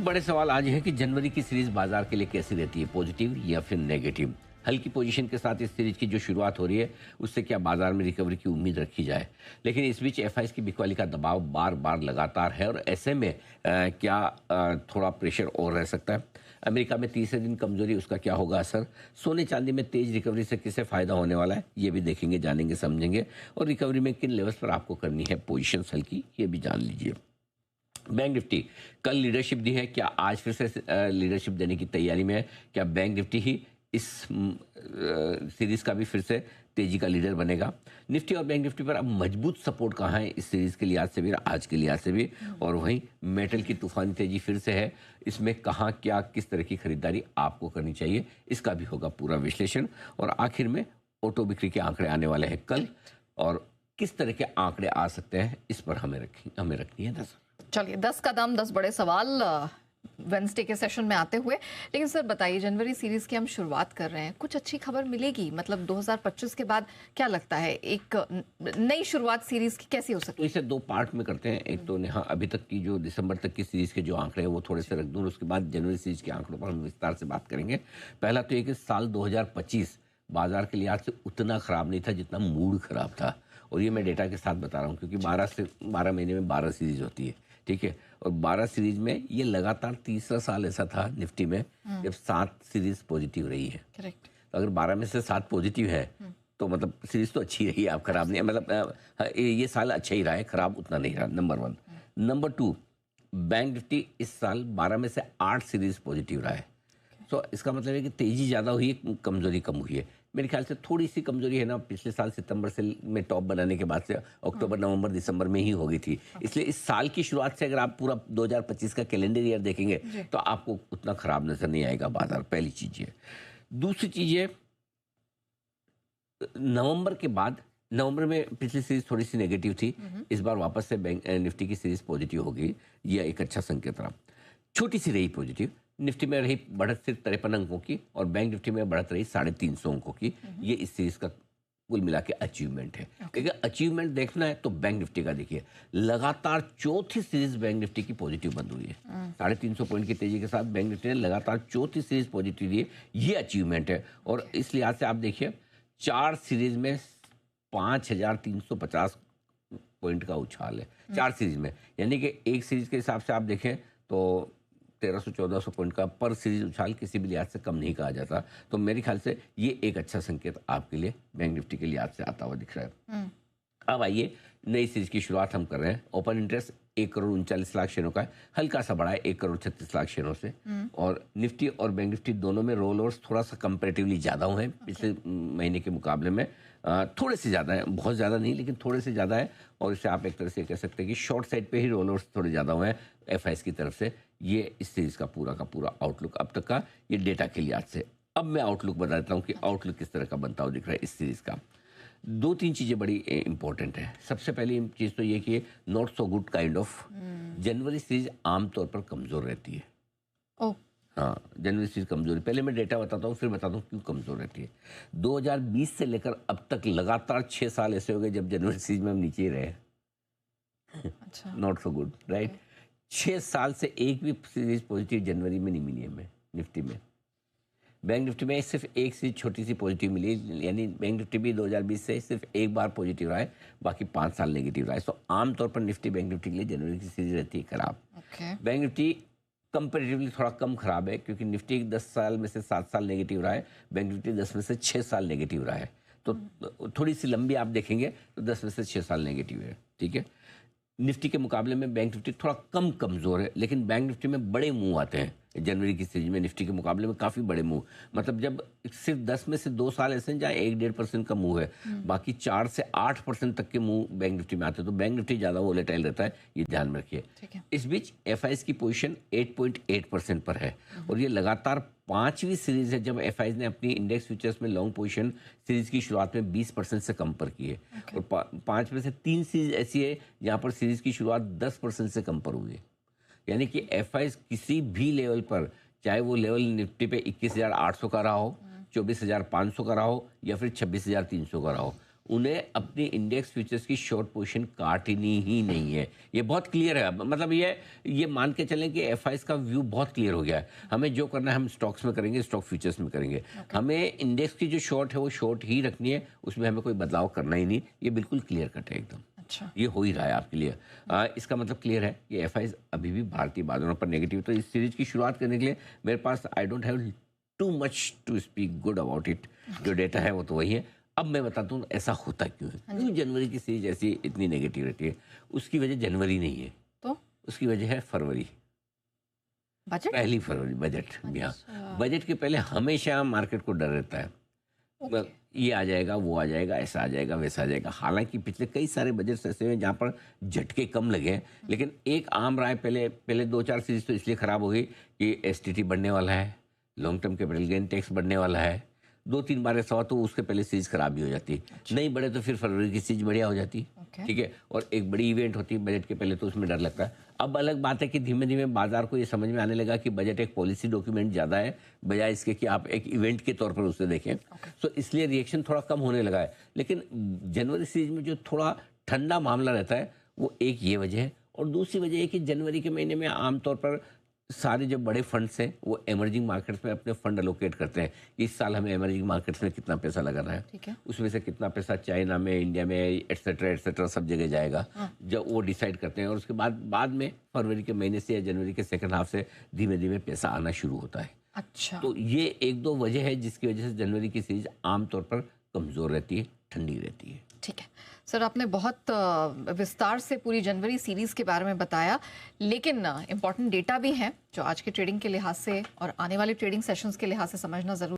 बड़े सवाल आज है कि जनवरी की सीरीज बाजार के लिए कैसी रहती है, पॉजिटिव या फिर नेगेटिव। हल्की पोजीशन के साथ इस सीरीज की जो शुरुआत हो रही है उससे क्या बाजार में रिकवरी की उम्मीद रखी जाए। लेकिन इस बीच एफआईएस की बिकवाली का दबाव बार बार लगातार है और ऐसे में थोड़ा प्रेशर और रह सकता है। अमेरिका में तीसरे दिन कमजोरी, उसका क्या होगा असर। सोने चांदी में तेज रिकवरी से किसे फायदा होने वाला है, ये भी देखेंगे, जानेंगे, समझेंगे। और रिकवरी में किन लेवल्स पर आपको करनी है पोजीशंस हल्की, ये भी जान लीजिए। बैंक निफ्टी कल लीडरशिप दी है, क्या आज फिर से लीडरशिप देने की तैयारी में है? क्या बैंक निफ्टी ही इस सीरीज का भी फिर से तेजी का लीडर बनेगा? निफ्टी और बैंक निफ्टी पर अब मजबूत सपोर्ट कहाँ है इस सीरीज के लिहाज से भी, आज के लिहाज से भी। और वहीं मेटल की तूफानी तेजी फिर से है, इसमें कहाँ क्या किस तरह की खरीदारी आपको करनी चाहिए, इसका भी होगा पूरा विश्लेषण। और आखिर में ऑटो बिक्री के आंकड़े आने वाले हैं कल, और किस तरह के आंकड़े आ सकते हैं इस पर हमें रखनी है नजर। चलिए 10 कदम 10 बड़े सवाल वेंसडे के सेशन में आते हुए। लेकिन सर बताइए, जनवरी सीरीज की हम शुरुआत कर रहे हैं, कुछ अच्छी खबर मिलेगी? मतलब 2025 के बाद क्या लगता है एक नई शुरुआत सीरीज की कैसी हो सकती है? तो इसे दो पार्ट में करते हैं। एक तो नेहा अभी तक की जो दिसंबर तक की सीरीज के जो आंकड़े हैं वो थोड़े से रख दूँ, उसके बाद जनवरी सीरीज के आंकड़ों पर हम विस्तार से बात करेंगे। पहला तो ये कि साल 2025 बाजार के लिहाज से उतना खराब नहीं था जितना मूड खराब था, और ये मैं डेटा के साथ बता रहा हूँ क्योंकि 12 महीने में 12 सीरीज होती है, ठीक है। और 12 सीरीज में ये लगातार तीसरा साल ऐसा था निफ्टी में जब 7 सीरीज पॉजिटिव रही है। करेक्ट। तो अगर 12 में से 7 पॉजिटिव है तो मतलब सीरीज तो अच्छी रही है, आप खराब नहीं, मतलब ये साल अच्छा ही रहा है, खराब उतना नहीं रहा, नंबर 1। नंबर 2, बैंक निफ्टी इस साल 12 में से 8 सीरीज पॉजिटिव रहा है। तो इसका मतलब है कि तेजी ज़्यादा हुई है, कमजोरी कम हुई है। मेरे ख्याल से थोड़ी सी कमजोरी है ना, पिछले साल सितंबर से में टॉप बनाने के बाद से अक्टूबर नवंबर दिसंबर में ही हो गई थी। इसलिए इस साल की शुरुआत से अगर आप पूरा 2025 का कैलेंडर ईयर देखेंगे तो आपको उतना खराब नजर नहीं आएगा बाजार, पहली चीज है। दूसरी चीज है, नवंबर के बाद, नवंबर में पिछली सीरीज थोड़ी सी नेगेटिव थी, इस बार वापस से बैंक निफ्टी की सीरीज पॉजिटिव हो गई, यह एक अच्छा संकेत रहा। छोटी सी रही पॉजिटिव, निफ्टी में रही बढ़त सिर्फ 53 अंकों की और बैंक निफ्टी में बढ़त रही 350 अंकों की। ये इस सीरीज का कुल मिला के अचीवमेंट है। अगर अचीवमेंट देखना है तो बैंक निफ्टी का देखिए, लगातार चौथी सीरीज बैंक निफ्टी की पॉजिटिव बंद हुई है। 350 पॉइंट की तेजी के साथ बैंक निफ्टी ने लगातार चौथी सीरीज पॉजिटिव दी है, ये अचीवमेंट है। और इस लिहाज से आप देखिए 4 सीरीज में 5350 पॉइंट का उछाल है 4 सीरीज में, यानी कि एक सीरीज के हिसाब से आप देखें तो 1300-1400 पॉइंट का पर सीरीज उछाल किसी भी लिहाज से कम नहीं कहा जाता। तो मेरे ख्याल से ये एक अच्छा संकेत आपके लिए बैंक निफ्टी के लिहाज से आता हुआ दिख रहा है। अब आइए नई सीरीज की शुरुआत हम कर रहे हैं। ओपन इंटरेस्ट 1,39,00,000 शेयरों का है, हल्का सा बढ़ा है 1,36,00,000 शेयरों से। और निफ्टी और बैंक निफ्टी दोनों में रोल ओवर्स थोड़ा सा कंपेरेटिवली ज़्यादा हुए हैं पिछले महीने के मुकाबले में, थोड़े से ज़्यादा है, बहुत ज़्यादा नहीं लेकिन थोड़े से ज़्यादा है। और इससे आप एक तरह से कह सकते हैं कि शॉर्ट साइड पे ही रोल ओवर्स थोड़े ज़्यादा हुए हैं एफआईएस की तरफ से। ये इस सीरीज का पूरा आउटलुक अब तक का, ये डेटा के लिहाज से। अब मैं आउटलुक बता देता हूँ कि आउटलुक किस तरह का बनता हुआ दिख रहा है इस सीरीज का। 2-3 चीज़ें बड़ी इंपॉर्टेंट है। सबसे पहली चीज़ तो ये कि not so good kind of January series आमतौर पर कमज़ोर रहती है। हाँ, जनवरी सीरीज कमजोरी, पहले मैं डेटा बताता हूँ फिर बताता हूँ क्यों कमजोर रहती है। 2020 से लेकर अब तक लगातार 6 साल ऐसे हो गए जब जनवरी सीरीज में हम नीचे ही रहे। अच्छा, नॉट सो गुड, राइट। 6 साल से एक भी सीरीज पॉजिटिव जनवरी में नहीं मिली हमें निफ्टी में। बैंक निफ्टी में सिर्फ एक सीरीज छोटी सी पॉजिटिव मिली, यानी बैंक निफ्टी भी 2020 से सिर्फ एक बार पॉजिटिव रहा है, बाकी 5 साल नेगेटिव रहा है। तो आमतौर पर निफ्टी बैंक निफ्टी के लिए जनवरी की सीरीज रहती है खराब। बैंक निफ्टी कंपेरेटिवली थोड़ा कम खराब है क्योंकि निफ्टी 10 साल में से 7 साल नेगेटिव रहा है, बैंक निफ्टी 10 में से 6 साल नेगेटिव रहा है। तो थोड़ी सी लंबी आप देखेंगे तो 10 में से 6 साल नेगेटिव है, ठीक है। निफ्टी के मुकाबले में बैंक निफ्टी थोड़ा कम कमज़ोर है, लेकिन बैंक निफ्टी में बड़े मूव आते हैं जनवरी की सीरीज में, निफ्टी के मुकाबले में काफ़ी बड़े मूव। मतलब जब सिर्फ 10 में से 2 साल ऐसे जहाँ 1-1.5% का मूव है, बाकी 4 से 8% तक के मूव बैंक निफ्टी में आते हैं, तो बैंक निफ्टी ज़्यादा वोलेटाइल रहता है, ये ध्यान में रखिए। इस बीच एफआईएस की पोजीशन 8.8% पर है और ये लगातार 5वीं सीरीज है जब एफआईएस ने अपनी इंडेक्स फ्यूचर्स में लॉन्ग पोजीशन सीरीज की शुरुआत में 20% से कम पर की है। और 5 में से 3 सीरीज ऐसी है जहाँ पर सीरीज की शुरुआत 10% से कम पर हुई है। यानी कि एफआईएस किसी भी लेवल पर, चाहे वो लेवल निफ्टी पे 21,800 का रहा हो, 24,500 का रहा हो या फिर 26,300 का रहा हो, उन्हें अपनी इंडेक्स फ्यूचर्स की शॉर्ट पोजीशन काटनी ही नहीं है। ये बहुत क्लियर है। मतलब ये मान के चलें कि एफआईज का व्यू बहुत क्लियर हो गया है। हमें जो करना है हम स्टॉक्स में करेंगे, स्टॉक फ्यूचर्स में करेंगे। हमें इंडेक्स की जो शॉर्ट है वो शॉर्ट ही रखनी है, उसमें हमें कोई बदलाव करना ही नहीं। ये बिल्कुल क्लियर कट है एकदम। अच्छा। ये हो ही रहा है आपके लिए। इसका मतलब क्लियर है कि एफआईज अभी भी भारतीय बाजारों पर नेगेटिव। तो इस सीरीज की शुरुआत करने के लिए मेरे पास I don't have too much to speak good about it. जो डेटा है वो तो वही है। अब मैं बताता हूँ ऐसा होता क्यों है, क्यों जनवरी की सीरीज ऐसी इतनी नेगेटिव रहती है। उसकी वजह जनवरी नहीं है, तो उसकी वजह है फरवरी, बजट। पहली फरवरी, बजट। यहाँ अच्छा। बजट के पहले हमेशा मार्केट को डर रहता है। ओके। ये आ जाएगा, वो आ जाएगा, ऐसा आ जाएगा, वैसा आ जाएगा। हालांकि पिछले कई सारे बजट्स ऐसे हैं जहाँ पर झटके कम लगे हैं, लेकिन एक आम राय पहले 2-4 सीरीज तो इसलिए खराब हो गई कि एसटीटी बढ़ने वाला है, long term capital gain tax बढ़ने वाला है। 2-3 बार ऐसा हुआ तो उसके पहले सीरीज खराब भी हो जाती। नहीं बढ़े तो फिर फरवरी की सीरीज बढ़िया हो जाती। ओके। ठीक है। और एक बड़ी इवेंट होती है बजट के पहले, तो उसमें डर लगता है। अब अलग बात है कि धीमे धीमे बाजार को ये समझ में आने लगा कि बजट एक पॉलिसी डॉक्यूमेंट ज़्यादा है, बजाय इसके कि आप एक इवेंट के तौर पर उसे देखें। तो इसलिए रिएक्शन थोड़ा कम होने लगा है। लेकिन जनवरी सीरीज में जो थोड़ा ठंडा मामला रहता है वो एक ये वजह है, और दूसरी वजह है कि जनवरी के महीने में आमतौर पर सारे जो बड़े फंड्स हैं वो एमर्जिंग मार्केट्स में अपने फंड एलोकेट करते हैं। इस साल हमें एमर्जिंग मार्केट्स में कितना पैसा लगाना है, ठीक है। उसमें से कितना पैसा चाइना में, इंडिया में, एटसेट्रा सब जगह जाएगा। जब वो डिसाइड करते हैं, और उसके बाद में फरवरी के महीने से या जनवरी के सेकंड हाफ से धीमे धीमे पैसा आना शुरू होता है। अच्छा। तो ये 1-2 वजह है जिसकी वजह से जनवरी की सीरीज आमतौर पर कमज़ोर रहती है, ठंडी रहती है। ठीक है सर, आपने बहुत विस्तार से पूरी जनवरी सीरीज के बारे में बताया, लेकिन इम्पॉर्टेंट डेटा भी हैं जो आज के ट्रेडिंग के लिहाज से और आने वाले ट्रेडिंग सेशंस के लिहाज से समझना जरूरी